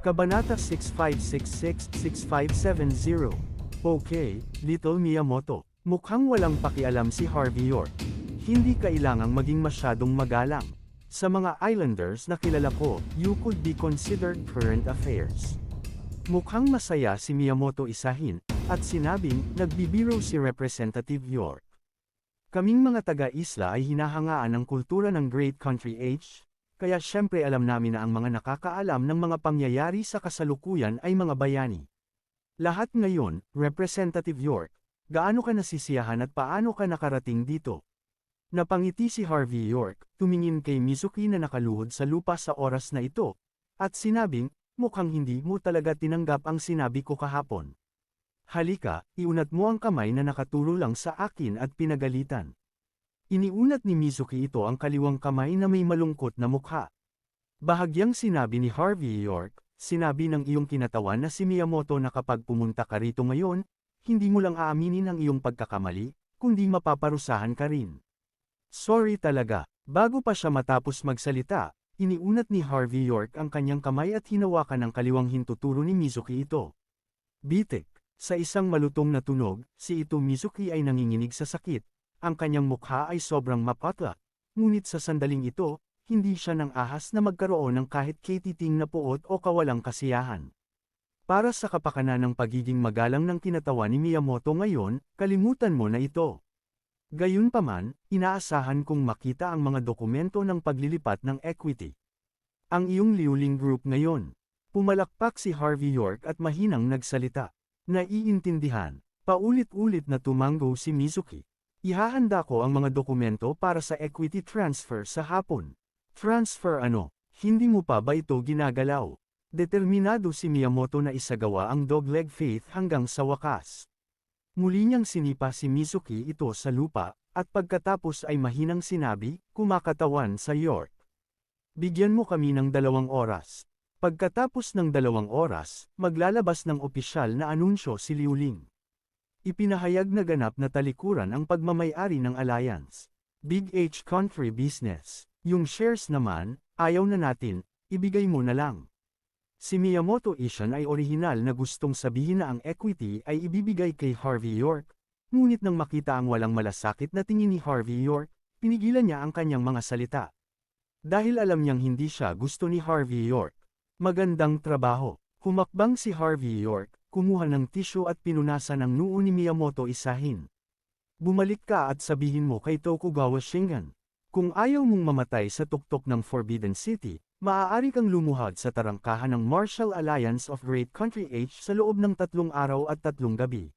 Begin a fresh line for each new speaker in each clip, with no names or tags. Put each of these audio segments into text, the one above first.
Kabanata 6566-6570. Okay, Little Miyamoto. Mukhang walang pakialam si Harvey York. Hindi kailangang maging masyadong magalang. Sa mga islanders na kilala ko, you could be considered current affairs. Mukhang masaya si Miyamoto isahin, at sinabing, nagbibiro si Representative York. Kaming mga taga-isla ay hinahangaan ng kultura ng Great Country Age, kaya syempre alam namin na ang mga nakakaalam ng mga pangyayari sa kasalukuyan ay mga bayani. Lahat ngayon, Representative York, gaano ka nasisiyahan at paano ka nakarating dito? Napangiti si Harvey York, tumingin kay Mizuki na nakaluhod sa lupa sa oras na ito, at sinabing, mukhang hindi mo talaga tinanggap ang sinabi ko kahapon. Halika, iunat mo ang kamay na nakaturo lang sa akin at pinagalitan. Iniunat ni Mizuki ito ang kaliwang kamay na may malungkot na mukha. Bahagyang sinabi ni Harvey York, sinabi ng iyong kinatawan na si Miyamoto na kapag pumunta ka rito ngayon, hindi mo lang aaminin ang iyong pagkakamali, kundi mapaparusahan ka rin. Sorry talaga. Bago pa siya matapos magsalita, iniunat ni Harvey York ang kanyang kamay at hinawakan ng kaliwang hintuturo ni Mizuki ito. Bitik. Sa isang malutong na tunog, si Ito Mizuki ay nanginginig sa sakit. Ang kanyang mukha ay sobrang mapatla. Ngunit sa sandaling ito, hindi siya nang ahas na magkaroon ng kahit katiting na puot o kawalang kasiyahan. Para sa kapakanan ng pagiging magalang ng kinatawan ni Miyamoto ngayon, kalimutan mo na ito. Gayunpaman, inaasahan kong makita ang mga dokumento ng paglilipat ng equity. Ang iyong Liuling Group ngayon. Pumalakpak si Harvey York at mahinang nagsalita. Naiintindihan. Paulit-ulit na tumango si Mizuki. Ihahanda ko ang mga dokumento para sa equity transfer sa hapon. Transfer ano? Hindi mo pa ba ito ginagalaw? Determinado si Miyamoto na isagawa ang dogleg faith hanggang sa wakas. Muli niyang sinipa si Mizuki ito sa lupa, at pagkatapos ay mahinang sinabi, kumakatawan sa York. Bigyan mo kami ng 2 oras. Pagkatapos ng 2 oras, maglalabas ng opisyal na anunsyo si Liuling. Ipinahayag na ganap na talikuran ang pagmamay-ari ng alliance. Big H Country Business. Yung shares naman, ayaw na natin, ibigay mo na lang. Si Miyamoto Ishan ay orihinal na gustong sabihin na ang equity ay ibibigay kay Harvey York, ngunit nang makita ang walang malasakit na tingin ni Harvey York, pinigilan niya ang kanyang mga salita. Dahil alam niyang hindi siya gusto ni Harvey York. Magandang trabaho. Humakbang si Harvey York, kumuha ng tissue at pinunasan ang noo ni Miyamoto isahin. Bumalik ka at sabihin mo kay Tokugawa Shingen. Kung ayaw mong mamatay sa tuktok ng Forbidden City, maaari kang lumuhad sa tarangkahan ng Martial Alliance of Great Country Age sa loob ng 3 araw at 3 gabi.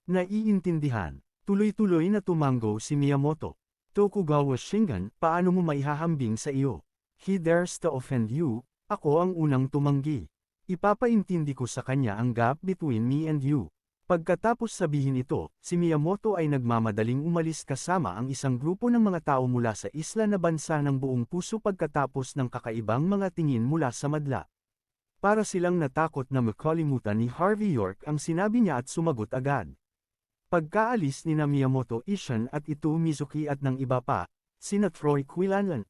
Naiintindihan. Tuloy-tuloy na tumango si Miyamoto. Tokugawa Shingen, paano mo maihahambing sa iyo? He dares to offend you, ako ang unang tumanggi. Ipapaintindi ko sa kanya ang gap between me and you. Pagkatapos sabihin ito, si Miyamoto ay nagmamadaling umalis kasama ang isang grupo ng mga tao mula sa isla na bansa ng buong puso pagkatapos ng kakaibang mga tingin mula sa madla. Para silang natakot na makalimutan ni Harvey York ang sinabi niya at sumagot agad. Pagkaalis ni Miyamoto Ishan at Ito Mizuki at ng iba pa, sina Troy Quinlan,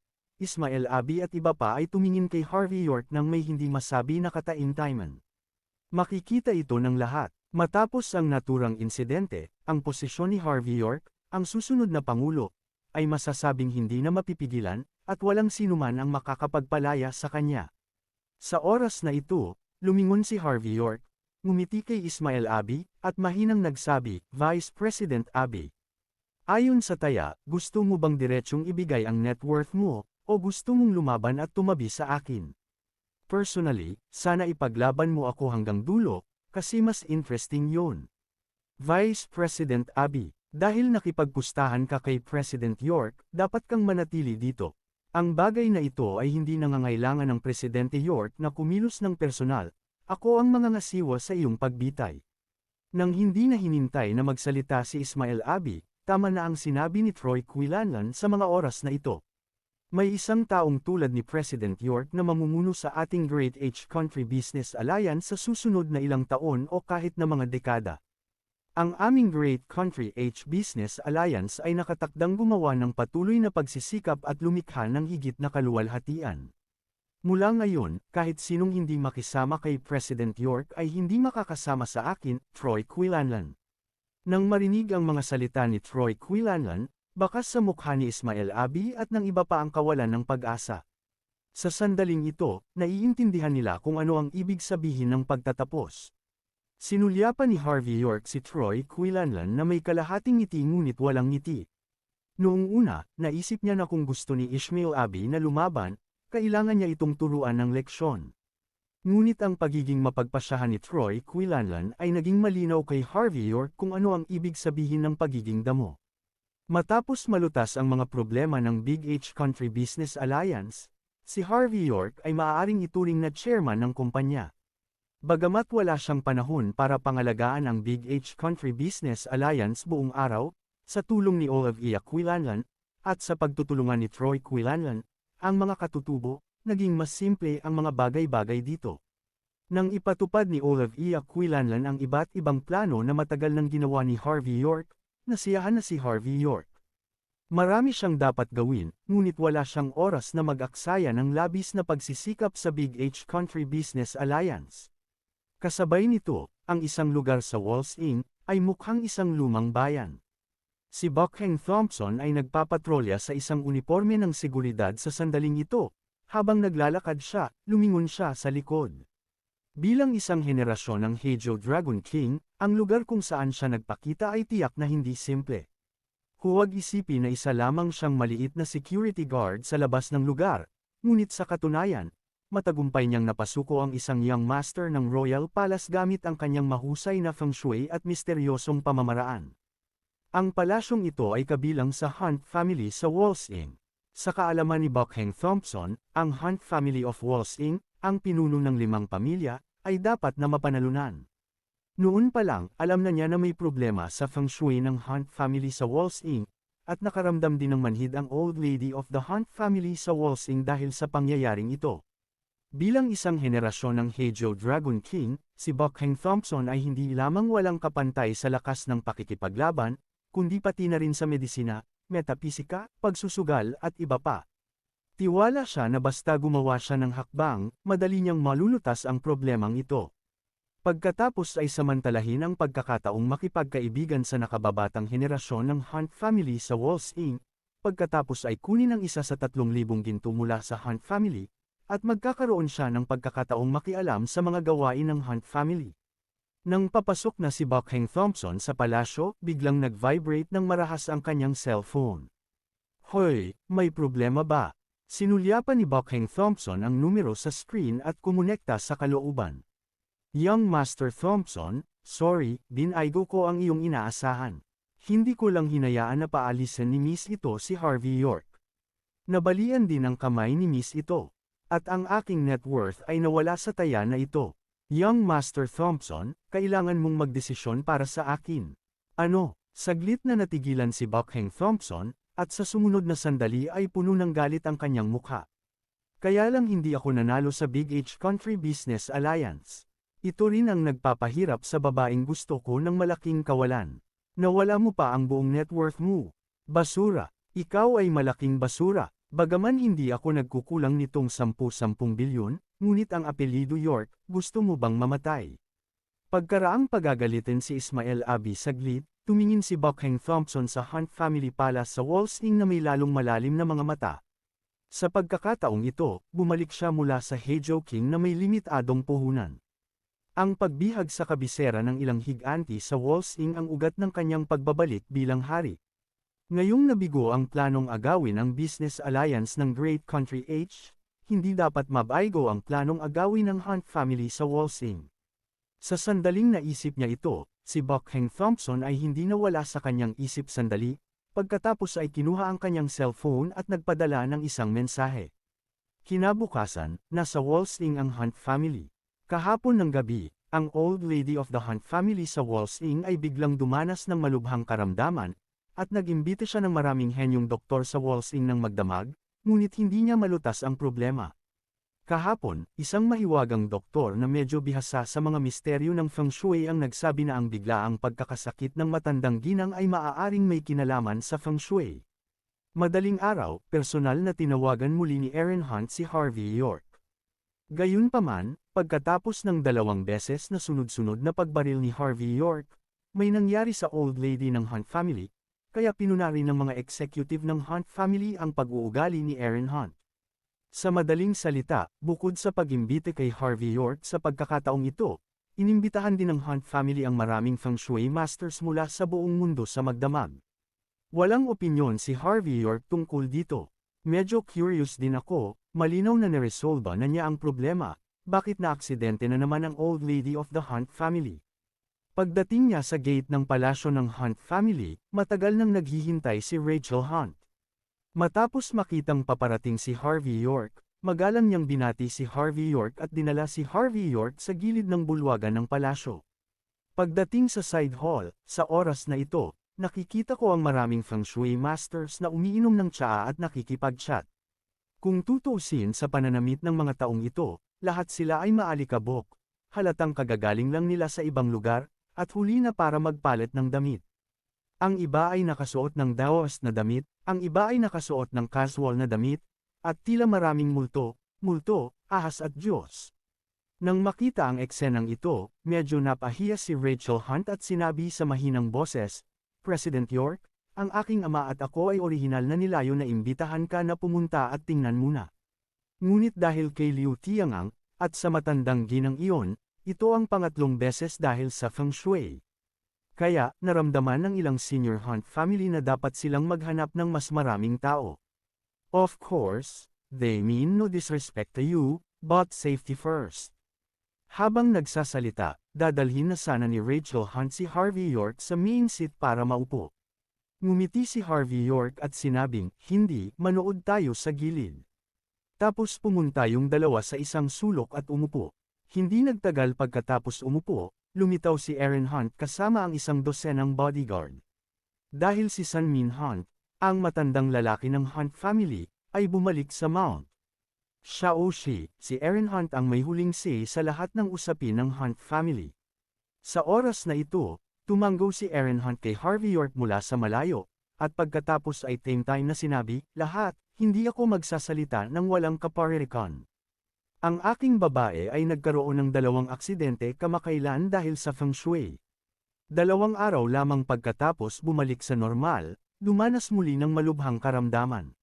Ismael Abi at iba pa ay tumingin kay Harvey York nang may hindi masabi na kataimtiman. Makikita ito ng lahat. Matapos ang naturang insidente, ang posisyon ni Harvey York, ang susunod na pangulo, ay masasabing hindi na mapipigilan, at walang sinuman ang makakapagpalaya sa kanya. Sa oras na ito, lumingon si Harvey York, ngumiti kay Ismael Abi, at mahinang nagsabi, Vice President Abi. Ayon sa taya, gusto mo bang diretsyong ibigay ang net worth mo, o gusto mong lumaban at tumabi sa akin? Personally, sana ipaglaban mo ako hanggang dulo, kasi mas interesting yun. Vice President Abi, dahil nakipagpustahan ka kay President York, dapat kang manatili dito. Ang bagay na ito ay hindi nangangailangan ng Presidente York na kumilos ng personal. Ako ang mangangasiwa sa iyong pagbitay. Nang hindi na hinintay na magsalita si Ismael Abi, tama na ang sinabi ni Troy Quinlan sa mga oras na ito. May isang taong tulad ni President York na mamumuno sa ating Great H Country Business Alliance sa susunod na ilang taon o kahit na mga dekada. Ang aming Great Country H Business Alliance ay nakatakdang gumawa ng patuloy na pagsisikap at lumikha ng higit na kaluwalhatian. Mula ngayon, kahit sinong hindi makisama kay President York ay hindi makakasama sa akin, Troy Quinlanlan. Nang marinig ang mga salita ni Troy Quinlanlan, bakas sa mukha ni Ismael Abi at ng iba pa ang kawalan ng pag-asa. Sa sandaling ito, naiintindihan nila kung ano ang ibig sabihin ng pagtatapos. Sinulyapan ni Harvey York si Troy Quinlanlan na may kalahating ngiti ngunit walang ngiti. Noong una, naisip niya na kung gusto ni Ismael Abi na lumaban, kailangan niya itong turuan ng leksyon. Ngunit ang pagiging mapagpasyahan ni Troy Quinlanlan ay naging malinaw kay Harvey York kung ano ang ibig sabihin ng pagiging damo. Matapos malutas ang mga problema ng Big H Country Business Alliance, si Harvey York ay maaaring ituring na chairman ng kumpanya. Bagamat wala siyang panahon para pangalagaan ang Big H Country Business Alliance buong araw, sa tulong ni Olivia Quinlanlan, at sa pagtutulungan ni Troy Quinlanlan, ang mga katutubo, naging mas simple ang mga bagay-bagay dito. Nang ipatupad ni Olivia Quinlanlan ang iba't ibang plano na matagal nang ginawa ni Harvey York, nasiyahan na si Harvey York. Marami siyang dapat gawin, ngunit wala siyang oras na mag-aksaya ng labis na pagsisikap sa Big H Country Business Alliance. Kasabay nito, ang isang lugar sa Walls Inc. ay mukhang isang lumang bayan. Si Buckhang Thompson ay nagpapatrolya sa isang uniforme ng seguridad sa sandaling ito. Habang naglalakad siya, lumingon siya sa likod. Bilang isang henerasyon ng Heijo Dragon King, ang lugar kung saan siya nagpakita ay tiyak na hindi simple. Huwag isipin na isa lamang siyang maliit na security guard sa labas ng lugar, ngunit sa katunayan, matagumpay niyang napasuko ang isang young master ng Royal Palace gamit ang kanyang mahusay na feng shui at misteryosong pamamaraan. Ang palasyong ito ay kabilang sa Hunt family sa Walls Inc. Sa kaalaman ni Buckhang Thompson, ang Hunt family of Walls Inc., ang pinuno ng 5 pamilya, ay dapat na mapanalunan. Noon pa lang, alam na niya na may problema sa feng shui ng Hunt family sa Walls Inc., at nakaramdam din ng manhid ang Old Lady of the Hunt family sa Walls Inc. dahil sa pangyayaring ito. Bilang isang henerasyon ng Heijo Dragon King, si Buckhang Thompson ay hindi lamang walang kapantay sa lakas ng pakikipaglaban, kundi pati na rin sa medisina, metapisika, pagsusugal at iba pa. Tiwala siya na basta gumawa siya ng hakbang, madali niyang malulutas ang problemang ito. Pagkatapos ay samantalahin ang pagkakataong makipagkaibigan sa nakababatang henerasyon ng Hunt family sa Walls Inc., pagkatapos ay kunin ang isa sa 3,000 ginto mula sa Hunt family, at magkakaroon siya ng pagkakataong makialam sa mga gawain ng Hunt family. Nang papasok na si Buckhang Thompson sa palasyo, biglang nag-vibrate ng marahas ang kanyang cellphone. Hoy, may problema ba? Sinulyapan ni Buckhang Thompson ang numero sa screen at kumonekta sa kalooban. Young Master Thompson, sorry, dinaigo ko ang iyong inaasahan. Hindi ko lang hinayaan na paalisin ni Miss ito si Harvey York. Nabalian din ang kamay ni Miss ito. At ang aking net worth ay nawala sa taya na ito. Young Master Thompson, kailangan mong magdesisyon para sa akin. Ano? Saglit na natigilan si Buckhang Thompson, at sa sumunod na sandali ay puno ng galit ang kanyang mukha. Kaya lang hindi ako nanalo sa Big H Country Business Alliance. Ito rin ang nagpapahirap sa babaeng gusto ko ng malaking kawalan. Nawala mo pa ang buong net worth mo. Basura. Ikaw ay malaking basura. Bagaman hindi ako nagkukulang nitong 10 bilyon, ngunit ang apelyido York, gusto mo bang mamatay? Pagkaraang pagagalitin si Ismael Abi saglit, tumingin si Buckhang Thompson sa Hunt family palace sa Walls Inc. na may lalong malalim na mga mata. Sa pagkakataong ito, bumalik siya mula sa Heijo King na may limitadong puhunan. Ang pagbihag sa kabisera ng ilang higanti sa Walls Inc. ang ugat ng kanyang pagbabalik bilang hari. Ngayong nabigo ang planong agawin ang business alliance ng Great Country H, hindi dapat mabaigo ang planong agawin ng Hunt family sa Walls Inc. Sa sandaling naisip niya ito, si Buckhang Thompson ay hindi nawala sa kanyang isip sandali, pagkatapos ay kinuha ang kanyang cellphone at nagpadala ng isang mensahe. Kinabukasan, nasa Walls Inc. ang Hunt family. Kahapon ng gabi, ang Old Lady of the Hunt family sa Walls Inc. ay biglang dumanas ng malubhang karamdaman, at nag-imbita siya ng maraming henyong doktor sa Walls Inc. ng magdamag, ngunit hindi niya malutas ang problema. Kahapon, isang mahiwagang doktor na medyo bihasa sa mga misteryo ng feng shui ang nagsabi na ang biglaang pagkakasakit ng matandang ginang ay maaaring may kinalaman sa feng shui. Madaling araw, personal na tinawagan muli ni Aaron Hunt si Harvey York. Gayunpaman, pagkatapos ng 2 beses na sunod-sunod na pagbaril ni Harvey York, may nangyari sa old lady ng Hunt family, kaya pinunari ng mga executive ng Hunt family ang pag-uugali ni Aaron Hunt. Sa madaling salita, bukod sa pag-imbite kay Harvey York sa pagkakataong ito, inimbitahan din ng Hunt family ang maraming feng shui masters mula sa buong mundo sa magdamag. Walang opinyon si Harvey York tungkol dito. Medyo curious din ako, malinaw na naresolba na niya ang problema, bakit na-aksidente na naman ang old lady of the Hunt family. Pagdating niya sa gate ng palasyo ng Hunt family, matagal nang naghihintay si Rachel Hunt. Matapos makitang paparating si Harvey York, magalang niyang binati si Harvey York at dinala si Harvey York sa gilid ng bulwagan ng palasyo. Pagdating sa side hall, sa oras na ito, nakikita ko ang maraming feng shui masters na umiinom ng tsaa at nakikipag-chat. Kung tutuusin sa pananamit ng mga taong ito, lahat sila ay maalikabok, halatang kagagaling lang nila sa ibang lugar, at huli na para magpalit ng damit. Ang iba ay nakasuot ng Daoist na damit, ang iba ay nakasuot ng casual na damit, at tila maraming multo, ahas at Diyos. Nang makita ang eksenang ito, medyo napahiya si Rachel Hunt at sinabi sa mahinang boses, "President York, ang aking ama at ako ay orihinal na nilayo na imbitahan ka na pumunta at tingnan muna. Ngunit dahil kay Liu Tiangang, at sa matandang ginang iyon, ito ang pangatlong beses dahil sa feng shui. Kaya, naramdaman ng ilang senior Hunt family na dapat silang maghanap ng mas maraming tao. Of course, they mean no disrespect to you, but safety first." Habang nagsasalita, dadalhin na sana ni Rachel Hunt si Harvey York sa main seat para maupo. Ngumiti si Harvey York at sinabing, "Hindi, manood tayo sa gilid." Tapos pumunta yung dalawa sa isang sulok at umupo. Hindi nagtagal pagkatapos umupo, lumitaw si Aaron Hunt kasama ang isang dosenang bodyguard. Dahil si Sunmin Hunt, ang matandang lalaki ng Hunt family, ay bumalik sa mount. Siya o si Aaron Hunt ang may huling say sa lahat ng usapin ng Hunt family. Sa oras na ito, tumango si Aaron Hunt kay Harvey York mula sa malayo, at pagkatapos ay time na sinabi, "Lahat, hindi ako magsasalita ng walang kaparirikan. Ang aking babae ay nagkaroon ng 2 aksidente kamakailan dahil sa feng shui. 2 araw lamang pagkatapos bumalik sa normal, lumanas muli ng malubhang karamdaman."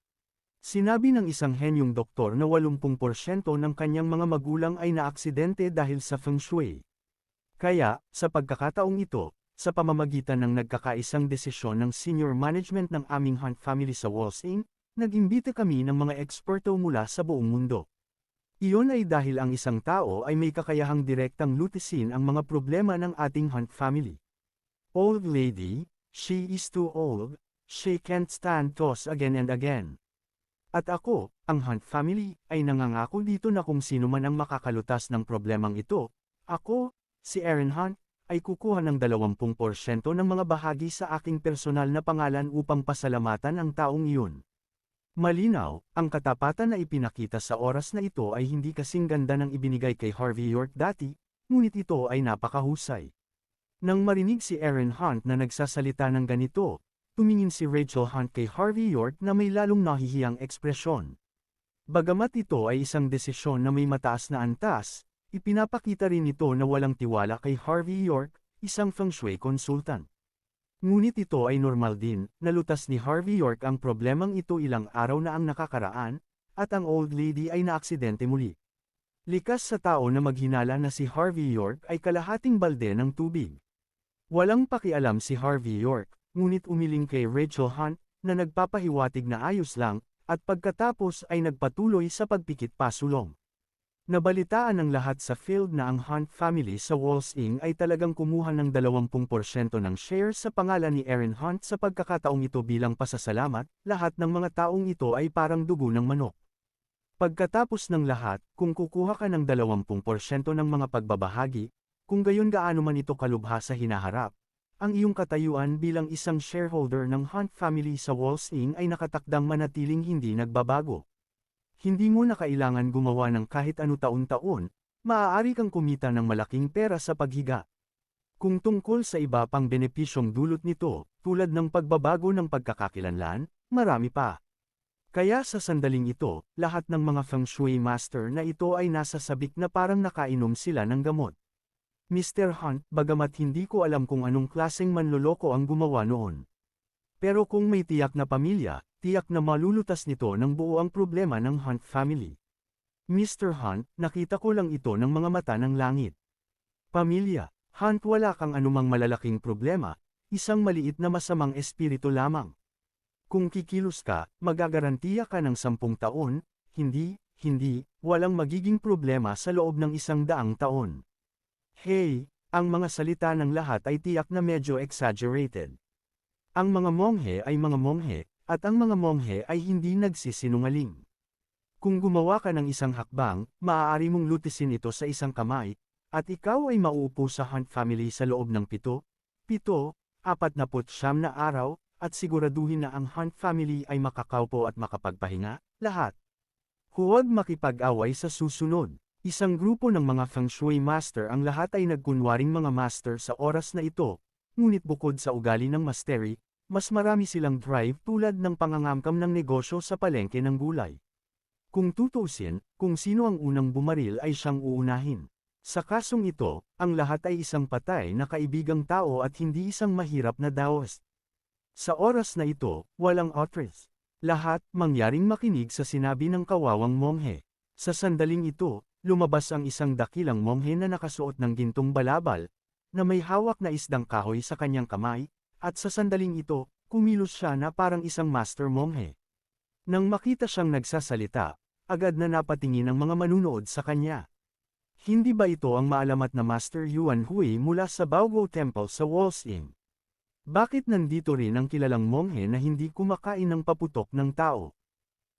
Sinabi ng isang henyong doktor na 80% ng kanyang mga magulang ay naaksidente dahil sa feng shui. Kaya, sa pagkakataong ito, sa pamamagitan ng nagkakaisang desisyon ng senior management ng aming Hunt family sa Walls Inc., nag-imbita kami ng mga eksperto mula sa buong mundo. Iyon ay dahil ang isang tao ay may kakayahang direktang lutisin ang mga problema ng ating Hunt family. Old lady, she is too old, she can't stand toss again and again. At ako, ang Hunt family, ay nangangako dito na kung sino man ang makakalutas ng problemang ito, ako, si Aaron Hunt, ay kukuha ng 20% ng mga bahagi sa aking personal na pangalan upang pasalamatan ang taong iyon. Malinaw, ang katapatan na ipinakita sa oras na ito ay hindi kasing ganda ng ibinigay kay Harvey York dati, ngunit ito ay napakahusay. Nang marinig si Aaron Hunt na nagsasalita ng ganito, tumingin si Rachel Hunt kay Harvey York na may lalong nahihiyang ekspresyon. Bagamat ito ay isang desisyon na may mataas na antas, ipinapakita rin ito na walang tiwala kay Harvey York, isang feng shui consultant. Ngunit ito ay normal din, nalutas ni Harvey York ang problemang ito ilang araw na ang nakakaraan, at ang old lady ay naaksidente muli. Likas sa tao na maghinala na si Harvey York ay kalahating balde ng tubig. Walang pakialam si Harvey York, ngunit umiling kay Rachel Hunt, na nagpapahiwatig na ayos lang, at pagkatapos ay nagpatuloy sa pagpikit pasulong. Nabalitaan ng lahat sa field na ang Hunt family sa Walls Inc. ay talagang kumuha ng 20% ng shares sa pangalan ni Aaron Hunt sa pagkakataong ito bilang pasasalamat, lahat ng mga taong ito ay parang dugo ng manok. Pagkatapos ng lahat, kung kukuha ka ng 20% ng mga pagbabahagi, kung gayon gaano man ito kalubha sa hinaharap, ang iyong katayuan bilang isang shareholder ng Hunt family sa Walls Inc. ay nakatakdang manatiling hindi nagbabago. Hindi mo na kailangan gumawa ng kahit ano taon-taon, maaari kang kumita ng malaking pera sa paghiga. Kung tungkol sa iba pang benepisyong dulot nito, tulad ng pagbabago ng pagkakakilanlan, marami pa. Kaya sa sandaling ito, lahat ng mga feng shui master na ito ay nasa sabik na parang nakainom sila ng gamot. Mr. Hunt, bagamat hindi ko alam kung anong klaseng manloloko ang gumawa noon. Pero kung may tiyak na pamilya, tiyak na malulutas nito ng buo ang problema ng Hunt family. Mr. Hunt, nakita ko lang ito ng mga mata ng langit. Pamilya, Hunt, wala kang anumang malalaking problema, isang maliit na masamang espiritu lamang. Kung kikilos ka, magagarantiya ka ng 10 taon, hindi, walang magiging problema sa loob ng 100 taon. Hey, ang mga salita ng lahat ay tiyak na medyo exaggerated. Ang mga monghe ay mga monghe, at ang mga monghe ay hindi nagsisinungaling. Kung gumawa ka ng isang hakbang, maaari mong lutisin ito sa isang kamay, at ikaw ay mauupo sa Hunt family sa loob ng 49 na araw, at siguraduhin na ang Hunt family ay makakaupo at makapagpahinga, lahat. Huwag makipag-away sa susunod. Isang grupo ng mga feng shui master, ang lahat ay nagkunwaring mga master sa oras na ito, ngunit bukod sa ugali ng mastery, mas marami silang drive tulad ng pangangamkam ng negosyo sa palengke ng gulay. Kung tutuusin, kung sino ang unang bumaril ay siyang uunahin. Sa kasong ito, ang lahat ay isang patay na kaibigang tao at hindi isang mahirap na Daoist. Sa oras na ito, walang otres. Lahat, mangyaring makinig sa sinabi ng kawawang monghe. Sa sandaling ito, lumabas ang isang dakilang monghe na nakasuot ng gintong balabal, na may hawak na isdang kahoy sa kanyang kamay, at sa sandaling ito, kumilos siya na parang isang master monghe. Nang makita siyang nagsasalita, agad na napatingin ang mga manunood sa kanya. Hindi ba ito ang maalamat na Master Yuan Hui mula sa Baoguo Temple sa Wolsing? Bakit nandito rin ang kilalang monghe na hindi kumakain ng paputok ng tao?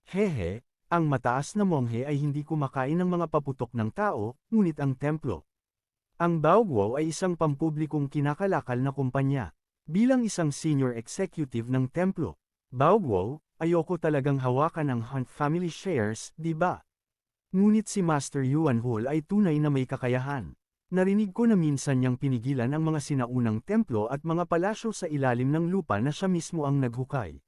Hehe, ang mataas na monghe ay hindi kumakain ng mga paputok ng tao, ngunit ang templo. Ang Baoguo ay isang pampublikong kinakalakal na kumpanya. Bilang isang senior executive ng templo, Baoguo, ayoko talagang hawakan ang Hunt family shares, di ba? Ngunit si Master Yuan Hui ay tunay na may kakayahan. Narinig ko na minsan niyang pinigilan ang mga sinaunang templo at mga palasyo sa ilalim ng lupa na siya mismo ang naghukay.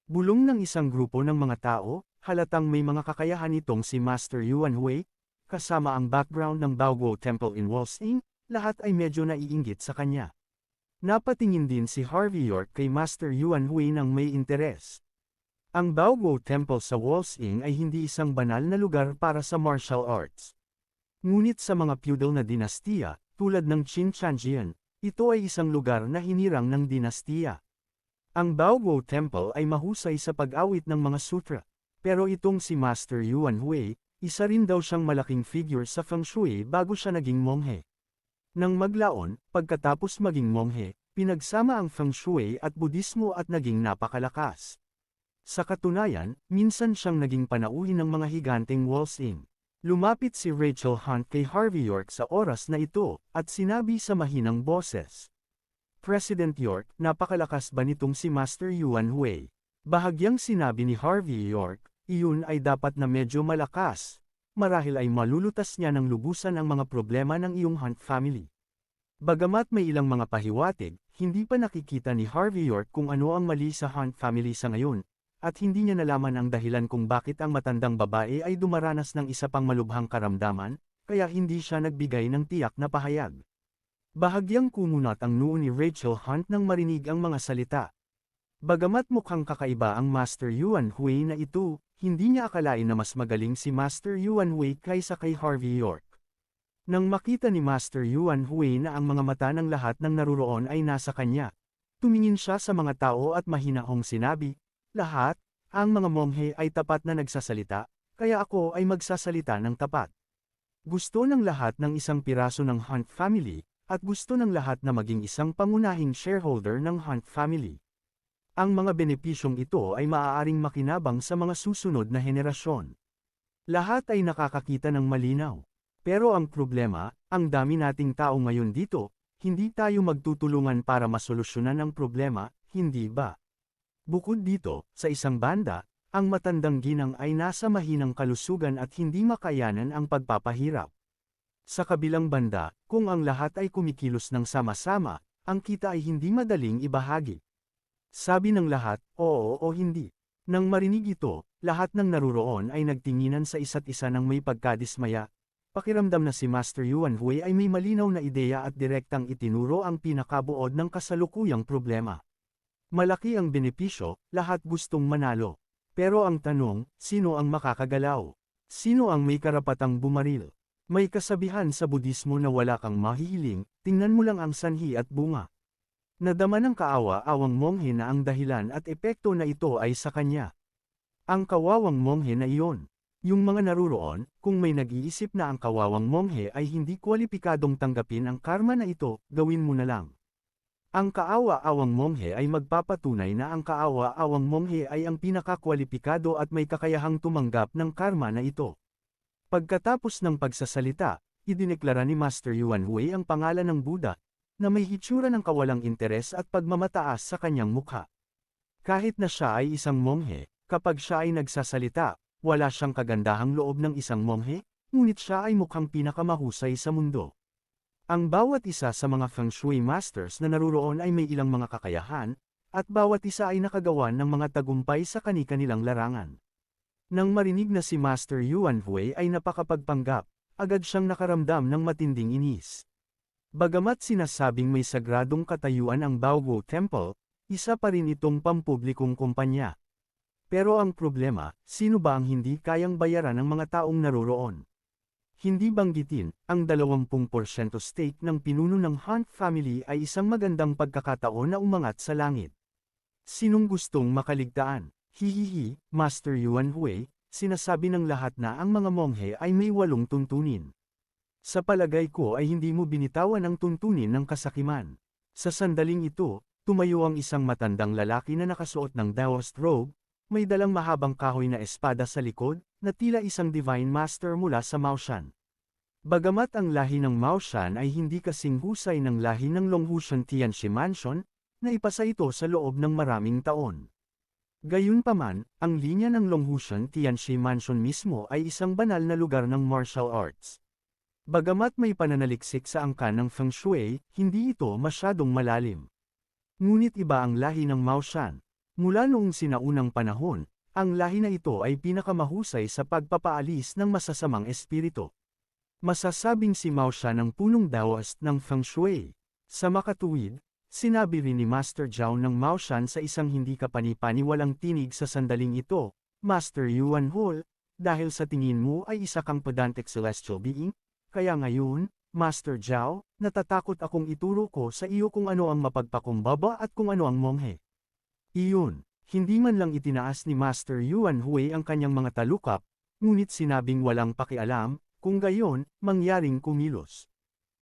Bulong ng isang grupo ng mga tao, halatang may mga kakayahan itong si Master Yuan Hui, kasama ang background ng Baoguo Temple in Wolsing, lahat ay medyo naiinggit sa kanya. Napatingin din si Harvey York kay Master Yuan Hui ng may interes. Ang Baoguo Temple sa Wolsing ay hindi isang banal na lugar para sa martial arts. Ngunit sa mga feudal na dinastiya, tulad ng Qin Chanjian, ito ay isang lugar na hinirang ng dinastiya. Ang Baoguo Temple ay mahusay sa pag-awit ng mga sutra, pero itong si Master Yuan Hui, isa rin daw siyang malaking figure sa feng shui bago siya naging monghe. Nang maglaon, pagkatapos maging monghe, pinagsama ang feng shui at budismo at naging napakalakas. Sa katunayan, minsan siyang naging panauhin ng mga higanteng Wolsing. Lumapit si Rachel Hunt kay Harvey York sa oras na ito, at sinabi sa mahinang boses. President York, napakalakas ba nitong si Master Yuan Hui? Bahagyang sinabi ni Harvey York, iyon ay dapat na medyo malakas. Marahil ay malulutas niya ng lubusan ang mga problema ng iyong Hunt family. Bagamat may ilang mga pahiwatig, hindi pa nakikita ni Harvey York kung ano ang mali sa Hunt family sa ngayon, at hindi niya nalaman ang dahilan kung bakit ang matandang babae ay dumaranas ng isa pang malubhang karamdaman, kaya hindi siya nagbigay ng tiyak na pahayag. Bahagyang kumunat ang noo ni Rachel Hunt nang marinig ang mga salita. Bagamat mukhang kakaiba ang Master Yuan Hui na ito, hindi niya akalain na mas magaling si Master Yuan Hui kaysa kay Harvey York. Nang makita ni Master Yuan Hui na ang mga mata ng lahat ng naruroon ay nasa kanya, tumingin siya sa mga tao at mahinahong sinabi, lahat, ang mga monghe ay tapat na nagsasalita, kaya ako ay magsasalita ng tapat. Gusto ng lahat ng isang piraso ng Hunt family, at gusto ng lahat na maging isang pangunahing shareholder ng Hunt family. Ang mga benepisyong ito ay maaaring makinabang sa mga susunod na henerasyon. Lahat ay nakakakita ng malinaw. Pero ang problema, ang dami nating tao ngayon dito, hindi tayo magtutulungan para masolusyonan ang problema, hindi ba? Bukod dito, sa isang banda, ang matandang ginang ay nasa mahinang kalusugan at hindi makayanan ang pagpapahirap. Sa kabilang banda, kung ang lahat ay kumikilos ng sama-sama, ang kita ay hindi madaling ibahagi. Sabi ng lahat, oo o hindi. Nang marinig ito, lahat ng naruroon ay nagtinginan sa isa't isa ng may pagkadismaya. Pakiramdam na si Master Yuan Hui ay may malinaw na ideya at direktang itinuro ang pinakabuod ng kasalukuyang problema. Malaki ang benepisyo, lahat gustong manalo. Pero ang tanong, sino ang makakagalaw? Sino ang may karapatang bumaril? May kasabihan sa Budismo na wala kang mahihiling, tingnan mo lang ang sanhi at bunga. Nadama ng kaawa-awang monghe na ang dahilan at epekto na ito ay sa kanya. Ang kawawang monghe na iyon. Yung mga naruroon, kung may nag-iisip na ang kawawang monghe ay hindi kwalipikadong tanggapin ang karma na ito, gawin mo na lang. Ang kaawa-awang monghe ay magpapatunay na ang kaawa-awang monghe ay ang pinakakwalipikado at may kakayahang tumanggap ng karma na ito. Pagkatapos ng pagsasalita, idineklara ni Master Yuan Hui ang pangalan ng Buddha, na may hitsura ng kawalang interes at pagmamataas sa kanyang mukha. Kahit na siya ay isang monghe, kapag siya ay nagsasalita, wala siyang kagandahang loob ng isang monghe, ngunit siya ay mukhang pinakamahusay sa mundo. Ang bawat isa sa mga Feng Shui Masters na naruroon ay may ilang mga kakayahan, at bawat isa ay nakagawa ng mga tagumpay sa kani-kanilang larangan. Nang marinig na si Master Yuan Hui ay napakapagpanggap, agad siyang nakaramdam ng matinding inis. Bagamat sinasabing may sagradong katayuan ang Baoguo Temple, isa pa rin itong pampublikong kumpanya. Pero ang problema, sino ba ang hindi kayang bayaran ng mga taong naruroon? Hindi banggitin, ang 20% stake ng pinuno ng Hunt family ay isang magandang pagkakataon na umangat sa langit. Sinong gustong makaligtaan? Hihihi, Master Yuan Hui, sinasabi ng lahat na ang mga monghe ay may 8 tuntunin. Sa palagay ko ay hindi mo binitawan ang tuntunin ng kasakiman. Sa sandaling ito, tumayo ang isang matandang lalaki na nakasuot ng Daoist robe, may dalang mahabang kahoy na espada sa likod, na tila isang Divine Master mula sa Maoshan. Bagamat ang lahi ng Maoshan ay hindi kasing husay ng lahi ng Longhushan Tianxi Mansion, naipasa ito sa loob ng maraming taon. Gayunpaman, ang linya ng Longhushan Tianxi Mansion mismo ay isang banal na lugar ng martial arts. Bagamat may pananaliksik sa angkan ng Feng Shui, hindi ito masyadong malalim. Ngunit iba ang lahi ng Maoshan. Mula noong sinaunang panahon, ang lahi na ito ay pinakamahusay sa pagpapaalis ng masasamang espiritu. Masasabing si Mao siya ng punong Daoist ng Feng Shui. Sa makatuwid, sinabi rin ni Master Zhao ng Maoshan sa isang hindi kapanipaniwalang tinig sa sandaling ito, Master Yuan Hui, dahil sa tingin mo ay isa kang pedantic celestial being, kaya ngayon, Master Zhao, natatakot akong ituro ko sa iyo kung ano ang mapagpakumbaba at kung ano ang monghe. Iyon, hindi man lang itinaas ni Master Yuan Hui ang kanyang mga talukap, ngunit sinabing walang pakialam, kung gayon, mangyaring kumilos.